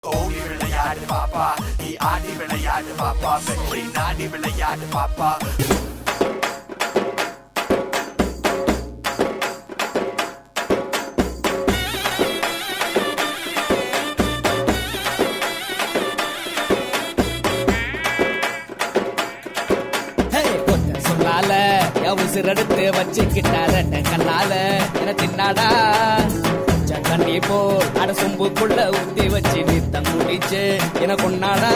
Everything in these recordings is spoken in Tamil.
ஓடி விளையாடு பாப்பா, நீ ஆடி விளையாடு பாப்பா, வெற்றி நாடி விளையாடு பாப்பா. சொல்லால உசிரெடுத்து வச்சுக்கிட்டார கண்ணால என தின்னாடா தண்ணி போல் அட சொம்புக்குள்ள ஊத்தி வச்சு நித்தம் குடிச்சு என கொண்டாடா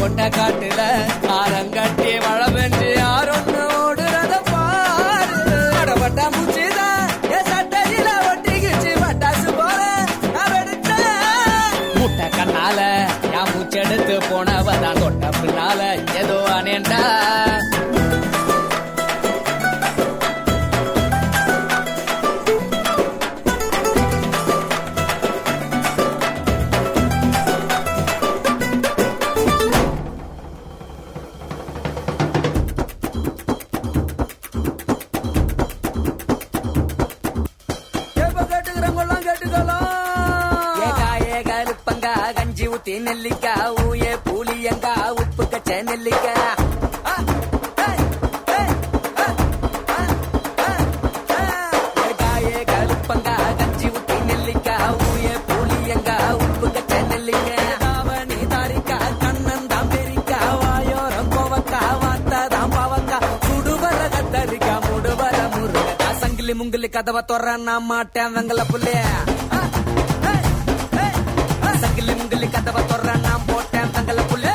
ஒட்ட காட்டுல ஆரங்கட்டி மழை பெஞ்சு யாரொன்னு ஓடுறத பாரு அடப்பட்டா மூச்சுதான் என் சட்டையில ஒட்டிக்கிச்சு பட்டாசு போல அவடுத்த முட்டை கண்ணால என் மூச்செடுத்து போனவதான் தொட்ட பின்னால ஏதோ அனேண்டா. கஞ்சி ஊத்தி நெல்லிக்கா ஊயே பூலியங்கா உப்பு கச்ச நெல்லிக்கா கருப்பங்கா கஞ்சி ஊத்தி நெல்லிக்கா ஊயே பூலியங்கா உப்பு கச்ச நெல்லிக்கா தாவணி தாரிக்கா கண்ணன் தான் பெரிக்கா வாயோரம் கோவக்கா வாத்ததான் பாவக்கா சுடுவர கத்தரிக்கா முடுவர முருகக்கா சங்கிலி முங்கிலி கதவை தொற நான் மாட்டேன் வெங்கல புள்ளைய சங்கிலி முங்கிலி கதவை தொற நான் போட்டேன் தங்கல புள்ள.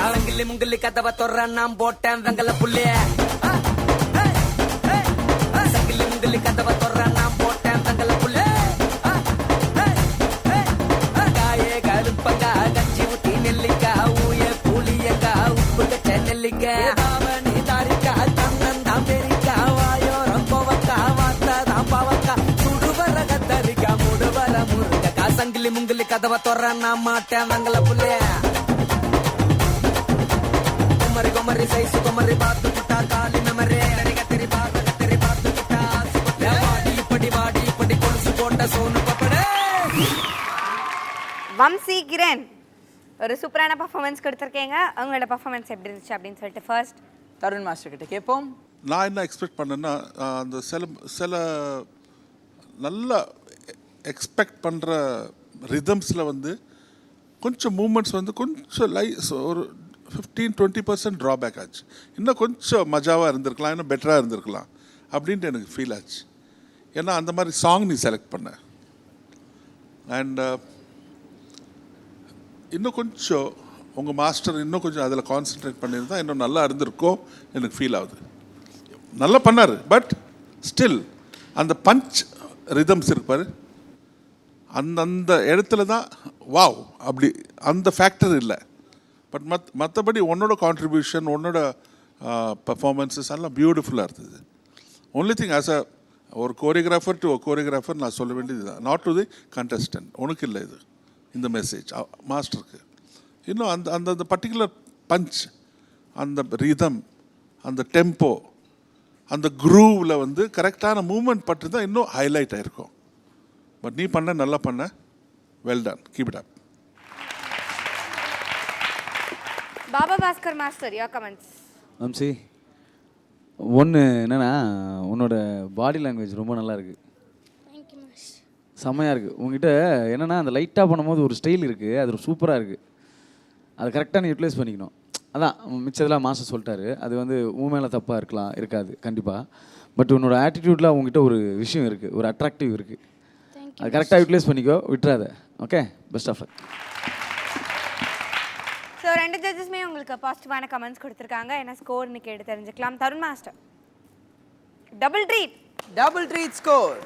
சங்கிலி முங்கிலி கதவை தொற நான் போட்டேன் வெங்கல புள்ளைய சங்கிலி முங்கிலி கதவை தொற நான் போட்டேன் வெங்கல புள்ள. காயே கருப்பங்கா கஞ்சி ஊத்தி நெல்லிக்கா ஊயே பூலியங்கா உப்பு கச்ச நெல்லிக்கா தாவணி தாரிக்கா கண்ணன் தான் பெரிக்கா வாயோரம் கோவக்கா வாத்ததான் பாவக்கா சுடுவர கத்தரிக்கா முடுவர முருகக்கா சங்கிலி முங்கிலி கதவை தொற நான் மாட்டேன் வெங்கல புள்ளைய குமரி குமரி சைசு குமரி பாத்து குட்டா காலி மெமரே தெரி பாத்து குட்டா வாடி இப்படி கொலுசு போட்ட சோனு பப்படே. வம்சி கிரண் ஒரு சூப்பரான பர்ஃபார்மன்ஸ் கொடுத்துருக்கீங்க. அவங்களோட பர்ஃபார்மன்ஸ் எப்படி இருந்துச்சு அப்படின்னு சொல்லிட்டு ஃபர்ஸ்ட் தருண் மாஸ்டர் கிட்ட கேட்போம். நான் என்ன எக்ஸ்பெக்ட் பண்ணேன்னா அந்த சில நல்ல எக்ஸ்பெக்ட் பண்ணுற ரிதம்ஸில் வந்து கொஞ்சம் மூமெண்ட்ஸ் வந்து கொஞ்சம் ஒரு 15-20% ட்ராபேக் ஆச்சு. இன்னும் கொஞ்சம் மஜாவாக இருந்திருக்கலாம், இன்னும் பெட்டராக இருந்திருக்கலாம் அப்படின்ட்டு எனக்கு ஃபீல் ஆச்சு. ஏன்னா அந்த மாதிரி சாங் நீ செலக்ட் பண்ண அண்ட் இன்னும் கொஞ்சம் உங்கள் மாஸ்டர் இன்னும் கொஞ்சம் அதில் கான்சென்ட்ரேட் பண்ணியிருந்தால் இன்னும் நல்லா இருந்திருக்கோம் எனக்கு ஃபீல் ஆகுது. நல்லா பண்ணார், பட் ஸ்டில் அந்த பஞ்ச் ரிதம்ஸ் இருப்பார் அந்த இடத்துல தான் வாவ் அப்படி அந்த ஃபேக்டர் இல்லை. பட் மற்றபடி உன்னோட கான்ட்ரிபியூஷன் உன்னோட பர்ஃபார்மன்ஸஸ் எல்லாம் பியூட்டிஃபுல்லாக இருந்தது. ஒன்லி திங் ஆஸ் ஒரு கோரியோகிராஃபர் டு கோரியோகிராஃபர் நான் சொல்ல வேண்டியது தான், நாட் டு தி கண்டஸ்டன்ட். உனக்கு இல்லை இது இந்த மெசேஜ் மாஸ்டருக்கு. இன்னும் அந்த அந்த பர்டிகுலர் பஞ்ச், அந்த ரிதம், அந்த டெம்போ, அந்த குரூவில் வந்து கரெக்டான மூமெண்ட் பட்டு தான் இன்னும் ஹைலைட் ஆகிருக்கும். பட் நீ நல்லா பண்ண, well done, keep it up. Baba Bhaskar master, your comments. Vamsi, ஒன்று என்னென்னா உன்னோட பாடி லாங்குவேஜ் ரொம்ப நல்லா இருக்குது. Thank you master. செம்மையாக இருக்குது உங்ககிட்ட. என்னென்னா அந்த லைட்டாக பண்ணும்போது ஒரு ஸ்டைல் இருக்குது, அது சூப்பராக இருக்குது. அதை கரெக்டாக நீ யூட்டிலைஸ் பண்ணிக்கணும். அதான் மிச்சதெல்லாம் மாஸ்டர் சொல்லிட்டாரு. அது வந்து உன் மேலே தப்பாக இருக்காது கண்டிப்பாக. பட் உன்னோட ஆட்டிடியூடில் உங்ககிட்ட ஒரு விஷயம் இருக்குது, ஒரு அட்ராக்டிவ் இருக்குது. அது கரெக்டாக யூட்டிலைஸ் பண்ணிக்கோ, விட்டுறாத. Okay, best of luck. So 2 ஜட்ஜஸ்மே உங்களுக்கு பாசிட்டிவான கமெண்ட்ஸ் கொடுத்துருக்காங்க. என்ன ஸ்கோர்னு கேட்டு தெரிஞ்சுக்கலாம். Tarun master, double treat double treat score